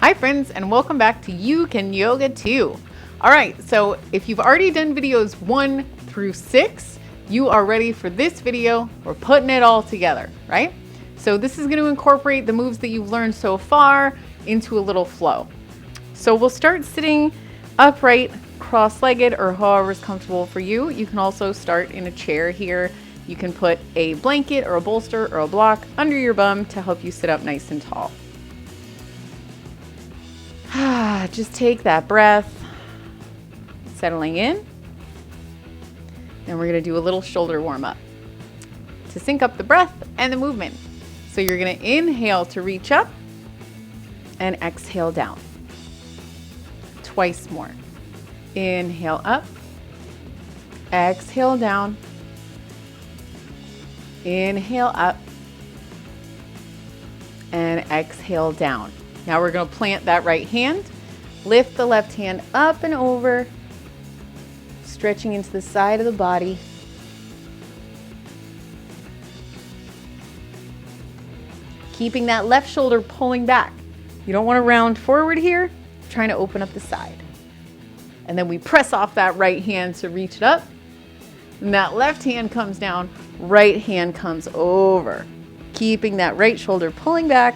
Hi friends, and welcome back to You Can Yoga Too. All right, so if you've already done videos 1 through 6, you are ready for this video. We're putting it all together, right? So this is going to incorporate the moves that you've learned so far into a little flow. So we'll start sitting upright, cross-legged, or however is comfortable for you. You can also start in a chair here. You can put a blanket or a bolster or a block under your bum to help you sit up nice and tall. Just take that breath, settling in. Then we're going to do a little shoulder warm up to sync up the breath and the movement. So you're going to inhale to reach up and exhale down. Twice more. Inhale up, exhale down, inhale up, and exhale down. Now we're going to plant that right hand, lift the left hand up and over, stretching into the side of the body. Keeping that left shoulder pulling back. You don't want to round forward here, trying to open up the side. And then we press off that right hand to reach it up. And that left hand comes down, right hand comes over. Keeping that right shoulder pulling back.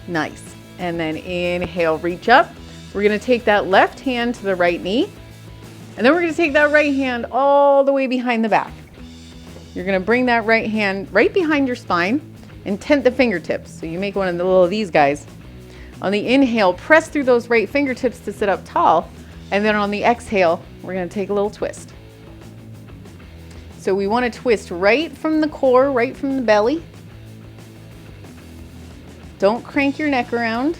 Nice. And then inhale, reach up. We're going to take that left hand to the right knee. And then we're going to take that right hand all the way behind the back. You're going to bring that right hand right behind your spine and tent the fingertips. So you make one of the little of these guys. On the inhale, press through those right fingertips to sit up tall. And then on the exhale, we're going to take a little twist. So we want to twist right from the core, right from the belly. Don't crank your neck around.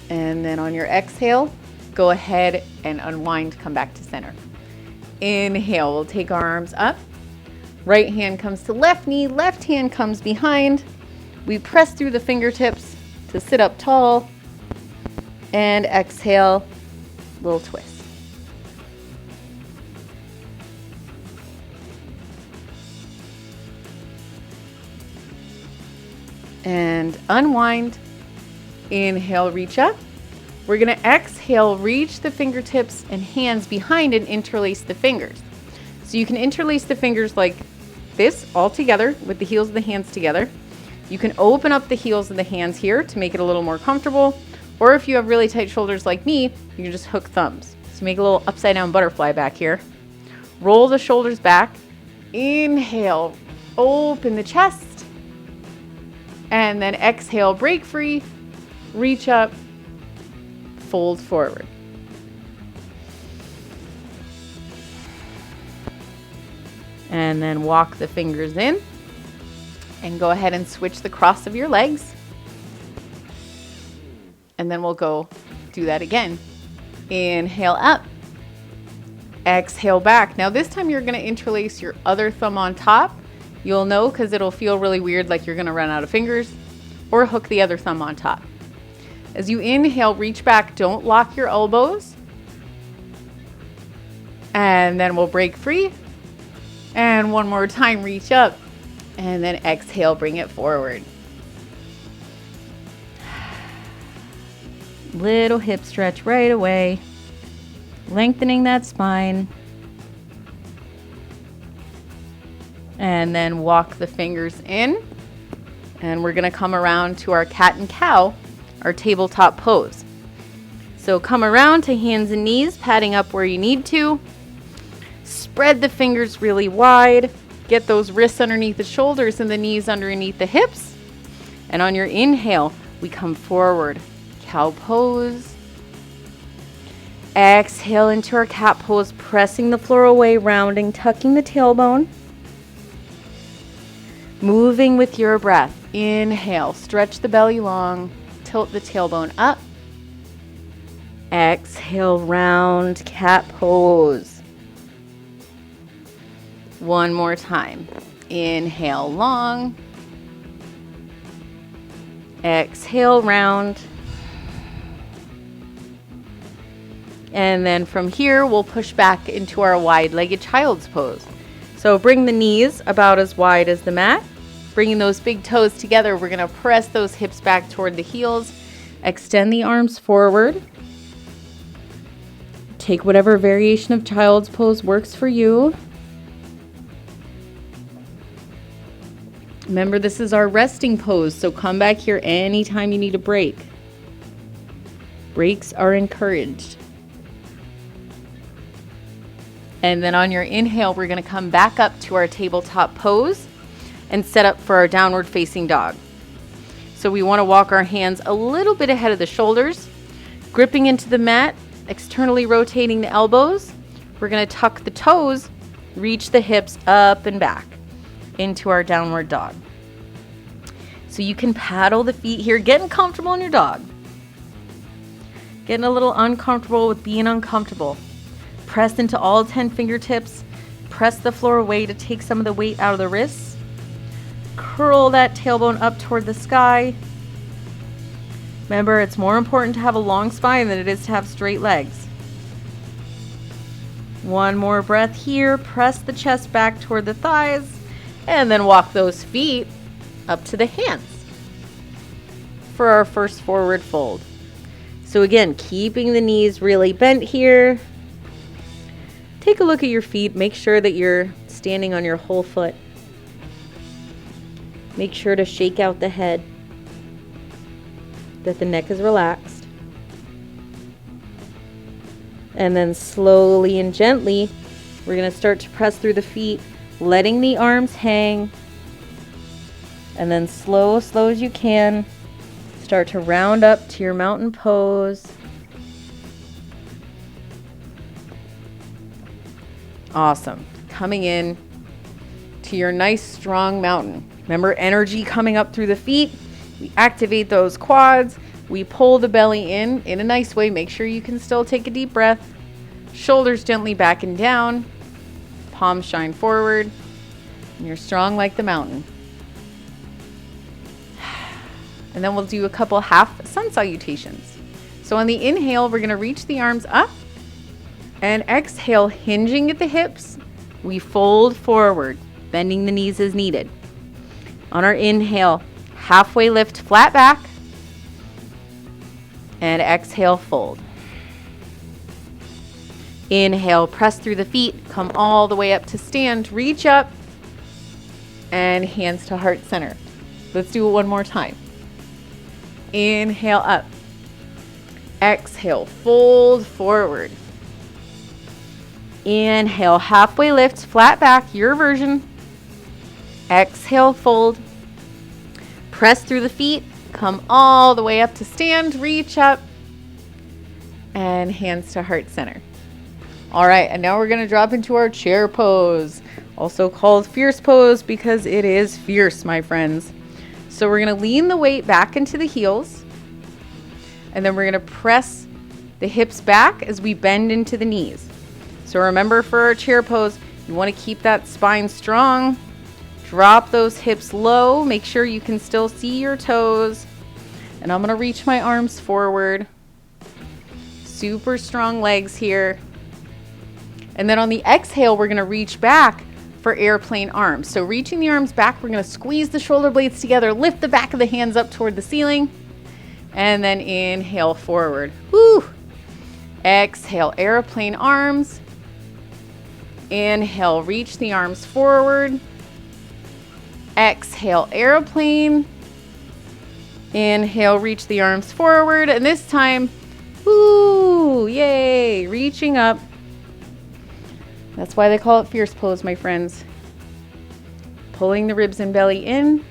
And then on your exhale, go ahead and unwind, come back to center. Inhale, we'll take our arms up. Right hand comes to left knee, left hand comes behind. We press through the fingertips to sit up tall. And exhale, little twist. And unwind. Inhale, reach up. We're going to exhale, reach the fingertips and hands behind and interlace the fingers. So you can interlace the fingers like this all together with the heels of the hands together. You can open up the heels of the hands here to make it a little more comfortable. Or if you have really tight shoulders like me, you can just hook thumbs. So make a little upside down butterfly back here. Roll the shoulders back. Inhale, open the chest. And then exhale, break free, reach up, fold forward. And then walk the fingers in and go ahead and switch the cross of your legs. And then we'll go do that again. Inhale up, exhale back. Now this time you're going to interlace your other thumb on top. You'll know because it'll feel really weird like you're going to run out of fingers, or hook the other thumb on top. As you inhale, reach back, don't lock your elbows. And then we'll break free. And one more time, reach up. And then exhale, bring it forward. Little hip stretch right away. Lengthening that spine. And then walk the fingers in. And we're going to come around to our cat and cow, our tabletop pose. So come around to hands and knees, patting up where you need to. Spread the fingers really wide. Get those wrists underneath the shoulders and the knees underneath the hips. And on your inhale, we come forward. Cow pose. Exhale into our cat pose, pressing the floor away, rounding, tucking the tailbone. Moving with your breath. Inhale, stretch the belly long, tilt the tailbone up. Exhale, round cat pose. One more time. Inhale, long. Exhale, round. And then from here, we'll push back into our wide-legged child's pose. So bring the knees about as wide as the mat. Bringing those big toes together, we're gonna press those hips back toward the heels. Extend the arms forward. Take whatever variation of child's pose works for you. Remember, this is our resting pose, so come back here anytime you need a break. Breaks are encouraged. And then on your inhale, we're going to come back up to our tabletop pose and set up for our downward facing dog. So we want to walk our hands a little bit ahead of the shoulders, gripping into the mat, externally rotating the elbows. We're going to tuck the toes, reach the hips up and back into our downward dog. So you can paddle the feet here, getting comfortable in your dog. Getting a little uncomfortable with being uncomfortable. Press into all 10 fingertips. Press the floor away to take some of the weight out of the wrists. Curl that tailbone up toward the sky. Remember, it's more important to have a long spine than it is to have straight legs. One more breath here. Press the chest back toward the thighs. And then walk those feet up to the hands for our first forward fold. So again, keeping the knees really bent here. Take a look at your feet. Make sure that you're standing on your whole foot. Make sure to shake out the head, that the neck is relaxed. And then slowly and gently, we're going to start to press through the feet, letting the arms hang. And then slow as you can, start to round up to your mountain pose. Awesome. Coming in to your nice strong mountain. Remember, energy coming up through the feet. We activate those quads. We pull the belly in a nice way. Make sure you can still take a deep breath. Shoulders gently back and down. Palms shine forward. And you're strong like the mountain. And then we'll do a couple half sun salutations. So on the inhale, we're going to reach the arms up. And exhale, hinging at the hips, we fold forward, bending the knees as needed. On our inhale, halfway lift, flat back. And exhale, fold. Inhale, press through the feet, come all the way up to stand, reach up, and hands to heart center. Let's do it one more time. Inhale up. Exhale, fold forward. Inhale, halfway lift, flat back, your version. Exhale, fold. Press through the feet, come all the way up to stand, reach up, and hands to heart center. All right, and now we're going to drop into our chair pose, also called fierce pose because it is fierce, my friends. So we're going to lean the weight back into the heels, and then we're going to press the hips back as we bend into the knees. So remember, for our chair pose, you want to keep that spine strong. Drop those hips low. Make sure you can still see your toes. And I'm going to reach my arms forward. Super strong legs here. And then on the exhale, we're going to reach back for airplane arms. So reaching the arms back, we're going to squeeze the shoulder blades together, lift the back of the hands up toward the ceiling, and then inhale forward. Woo! Exhale, airplane arms. Inhale, reach the arms forward. Exhale, airplane. Inhale, reach the arms forward. And this time, woo, yay, reaching up. That's why they call it fierce pose, my friends. Pulling the ribs and belly in.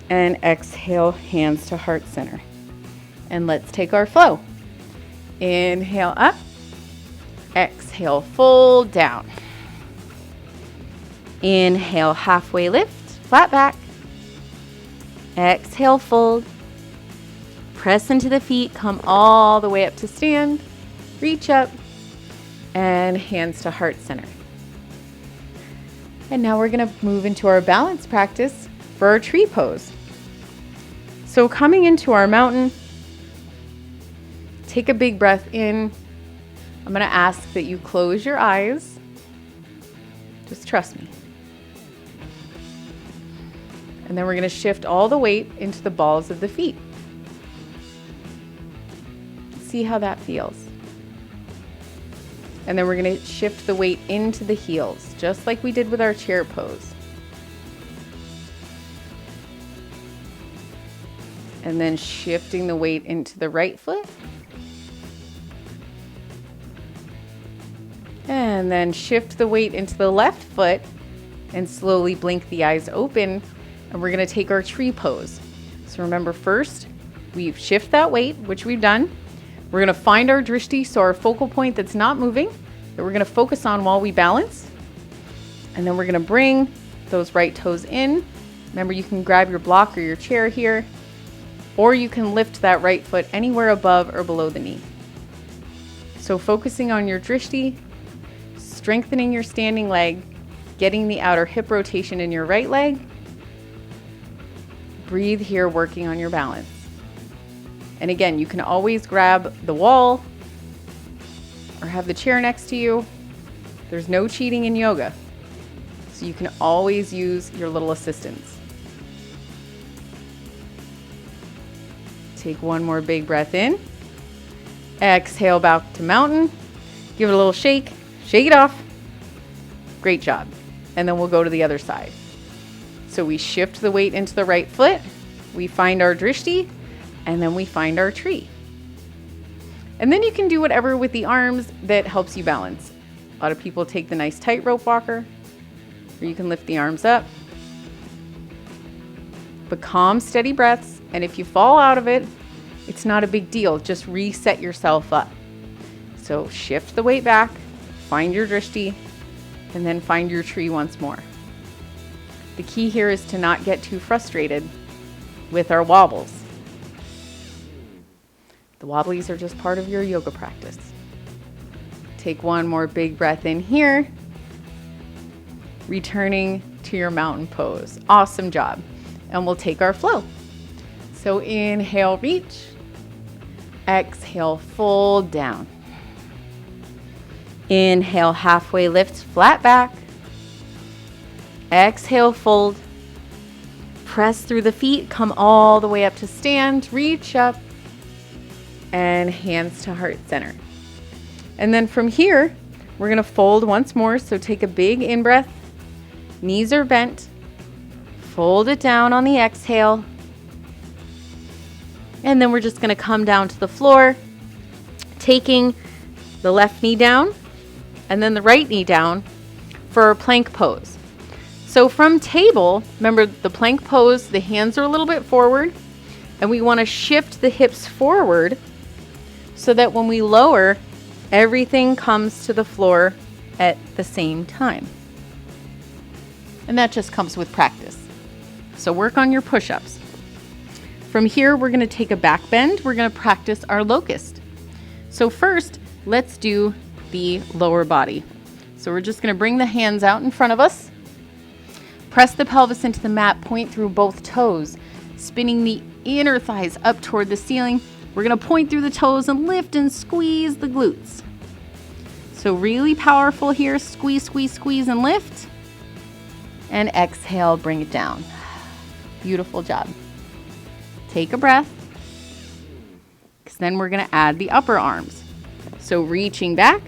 And exhale, hands to heart center. And let's take our flow. Inhale up. Exhale, fold down. Inhale, halfway lift, flat back. Exhale, fold. Press into the feet, come all the way up to stand. Reach up, and hands to heart center. And now we're going to move into our balance practice for our tree pose. So coming into our mountain, take a big breath in, I'm going to ask that you close your eyes. Just trust me. And then we're going to shift all the weight into the balls of the feet. See how that feels. And then we're going to shift the weight into the heels, just like we did with our chair pose. And then shifting the weight into the right foot. And then shift the weight into the left foot and slowly blink the eyes open. And we're going to take our tree pose. So remember, first, we shift that weight, which we've done. We're going to find our drishti, so our focal point that's not moving, that we're going to focus on while we balance. And then we're going to bring those right toes in. Remember, you can grab your block or your chair here, or you can lift that right foot anywhere above or below the knee. So focusing on your drishti, strengthening your standing leg, getting the outer hip rotation in your right leg. Breathe here, working on your balance. And again, you can always grab the wall or have the chair next to you. There's no cheating in yoga. So you can always use your little assistance. Take one more big breath in. Exhale back to mountain. Give it a little shake. Shake it off. Great job. And then we'll go to the other side. So we shift the weight into the right foot. We find our drishti. And then we find our tree. And then you can do whatever with the arms that helps you balance. A lot of people take the nice tightrope walker, or you can lift the arms up. But calm, steady breaths. And if you fall out of it, it's not a big deal. Just reset yourself up. So shift the weight back, find your drishti, and then find your tree once more. The key here is to not get too frustrated with our wobbles. The wobblies are just part of your yoga practice. Take one more big breath in here, returning to your mountain pose. Awesome job. And we'll take our flow. So inhale, reach. Exhale, fold down. Inhale, halfway lift, flat back. Exhale, fold. Press through the feet, come all the way up to stand, reach up, and hands to heart center. And then from here, we're going to fold once more. So take a big in-breath. Knees are bent. Fold it down on the exhale. And then we're just going to come down to the floor, taking the left knee down and then the right knee down for our plank pose. So from table, remember the plank pose, the hands are a little bit forward, and we want to shift the hips forward so that when we lower, everything comes to the floor at the same time. And that just comes with practice. So work on your push-ups. From here, we're going to take a back bend. We're going to practice our locust. So first, let's do the lower body. So we're just going to bring the hands out in front of us. Press the pelvis into the mat, point through both toes, spinning the inner thighs up toward the ceiling. We're going to point through the toes and lift and squeeze the glutes. So really powerful here. Squeeze, squeeze, squeeze, and lift. And exhale, bring it down. Beautiful job. Take a breath, because then we're going to add the upper arms. So reaching back,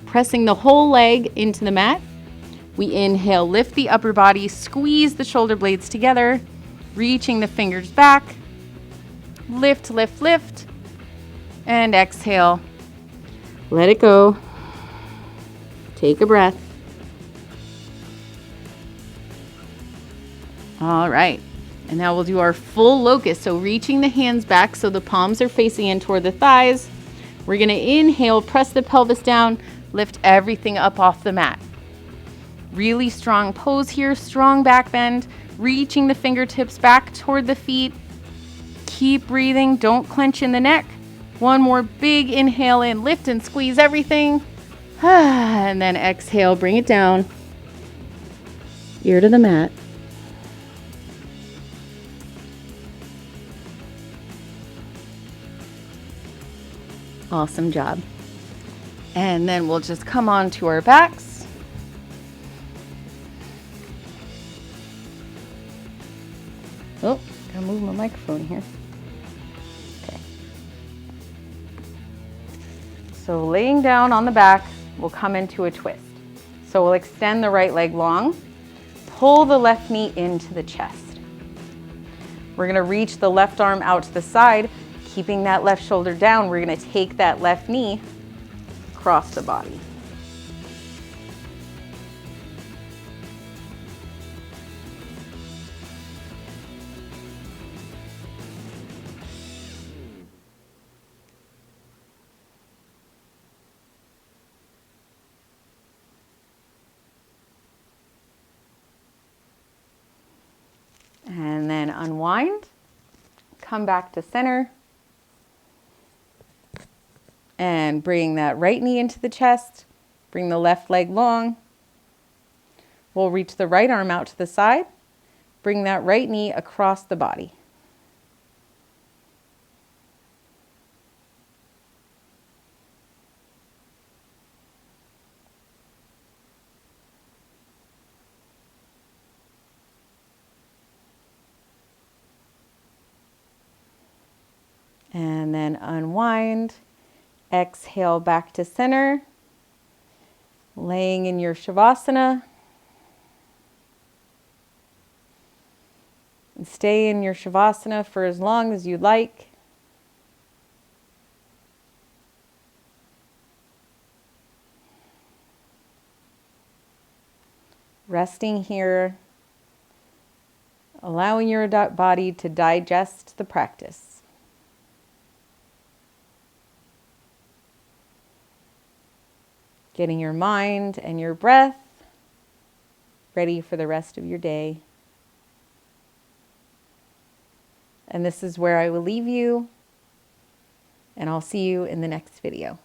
pressing the whole leg into the mat. We inhale, lift the upper body, squeeze the shoulder blades together, reaching the fingers back. Lift, lift, lift, and exhale. Let it go. Take a breath. All right. And now we'll do our full locust. So reaching the hands back so the palms are facing in toward the thighs. We're going to inhale, press the pelvis down, lift everything up off the mat. Really strong pose here, strong back bend, reaching the fingertips back toward the feet. Keep breathing, don't clench in the neck. One more big inhale in, lift and squeeze everything. And then exhale, bring it down. Ear to the mat. Awesome job. And then we'll just come on to our backs. Oh, gotta move my microphone here. Okay. So laying down on the back, we'll come into a twist. So we'll extend the right leg long, pull the left knee into the chest. We're gonna reach the left arm out to the side, keeping that left shoulder down. We're gonna take that left knee across the body. And then unwind, come back to center, and bring that right knee into the chest, bring the left leg long. We'll reach the right arm out to the side, bring that right knee across the body. And then unwind. Exhale back to center, laying in your Shavasana. And stay in your Shavasana for as long as you like. Resting here, allowing your body to digest the practice. Getting your mind and your breath ready for the rest of your day. And this is where I will leave you, and I'll see you in the next video.